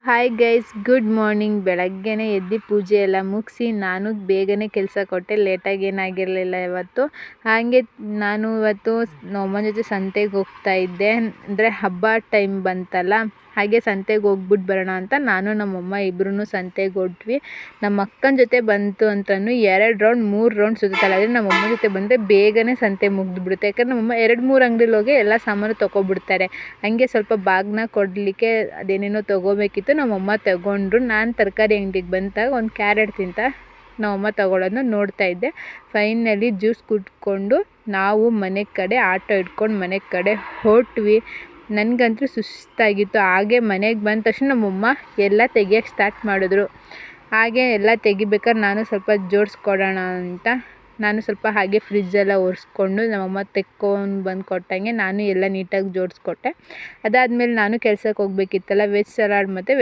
Hi guys, good morning. ಬೆಳಗ್ಗೆನೇ ಎದ್ದು ಪೂಜೆ ಎಲ್ಲ ಮುಗಿಸಿ ನಾನು ಬೇಗನೆ ಕೆಲಸ ಕೊಟ್ಟೆ. ಲೇಟಾಗಿ ಏನಾಗಿರಲಿಲ್ಲ ಇವತ್ತು. ಹಾಗೆ ನಾನು ಇವತ್ತು ನಮ್ಮಮ್ಮನ ಜೊತೆ ಸಂತೆಗೆ ಹೋಗ್ತಾ ಇದ್ದೆ. ಅಂದರೆ ಹಬ್ಬ ಟೈಮ್ ಬಂತಲ್ಲ, ಹಾಗೆ ಸಂತೆಗೆ ಹೋಗ್ಬಿಟ್ಟು ಬರೋಣ ಅಂತ ನಾನು ನಮ್ಮಮ್ಮ ಇಬ್ಬರೂ ಸಂತೆಗೆ ಹೊರಟ್ವಿ. ನಮ್ಮ ಅಕ್ಕನ ಜೊತೆ ಬಂತು ಅಂತಲೂ 2 ರೌಂಡ್ 3 ರೌಂಡ್ ಸುತ್ತಲ್ಲ. ಆದರೆ ನಮ್ಮಮ್ಮ ಜೊತೆ ಬಂದರೆ ಬೇಗನೆ ಸಂತೆ ಮುಗಿದ್ಬಿಡುತ್ತೆ. ಯಾಕಂದರೆ ನಮ್ಮಮ್ಮ 2-3 ಅಂಗಡಿಲಿ ಹೋಗಿ ಎಲ್ಲ ಸಾಮಾನು ತೊಗೊಬಿಡ್ತಾರೆ. ಹಂಗೆ ಸ್ವಲ್ಪ ಬಾಗಿನ ಕೊಡಲಿಕ್ಕೆ ಅದೇನೇನೋ ತೊಗೋಬೇಕಿತ್ತು. ನಮ್ಮಮ್ಮ ತಗೊಂಡ್ರು. ನಾನು ತರಕಾರಿ ಅಂಗಡಿಗೆ ಬಂದಾಗ ಒಂದು ಕ್ಯಾರೆಟ್ ತಿಂತ ನಮ್ಮಮ್ಮ ತಗೊಳ್ಳೋದನ್ನ ನೋಡ್ತಾ ಇದ್ದೆ. ಫೈನಲಿ ಜ್ಯೂಸ್ ಕುಟ್ಕೊಂಡು ನಾವು ಮನೆ ಕಡೆ ಆಟೋ ಇಟ್ಕೊಂಡು ಮನೆ ಕಡೆ ಹೊರಟ್ವಿ. ನನಗಂತೂ ಸುಸ್ತಾಗಿತ್ತು. ಹಾಗೆ ಮನೆಗೆ ಬಂದ ತಕ್ಷಣ ನಮ್ಮಮ್ಮ ಎಲ್ಲ ತೆಗಿಯೋಕ್ಕೆ ಸ್ಟಾರ್ಟ್ ಮಾಡಿದ್ರು. ಹಾಗೆ ಎಲ್ಲ ತೆಗಿಬೇಕಾದ್ರೆ ನಾನು ಸ್ವಲ್ಪ ಜೋಡಿಸ್ಕೊಡೋಣ ಅಂತ ನಾನು ಸ್ವಲ್ಪ ಹಾಗೆ ಫ್ರಿಜ್ಜೆಲ್ಲ ಒರೆಸ್ಕೊಂಡು ನಮ್ಮಮ್ಮ ತೆಕ್ಕೊಂಡು ಬಂದು ಕೊಟ್ಟಂಗೆ ನಾನು ಎಲ್ಲ ನೀಟಾಗಿ ಜೋಡಿಸ್ಕೊಟ್ಟೆ. ಅದಾದಮೇಲೆ ನಾನು ಕೆಲಸಕ್ಕೆ ಹೋಗಬೇಕಿತ್ತಲ್ಲ, ವೆಜ್ ಸಲಾಡ್ ಮತ್ತು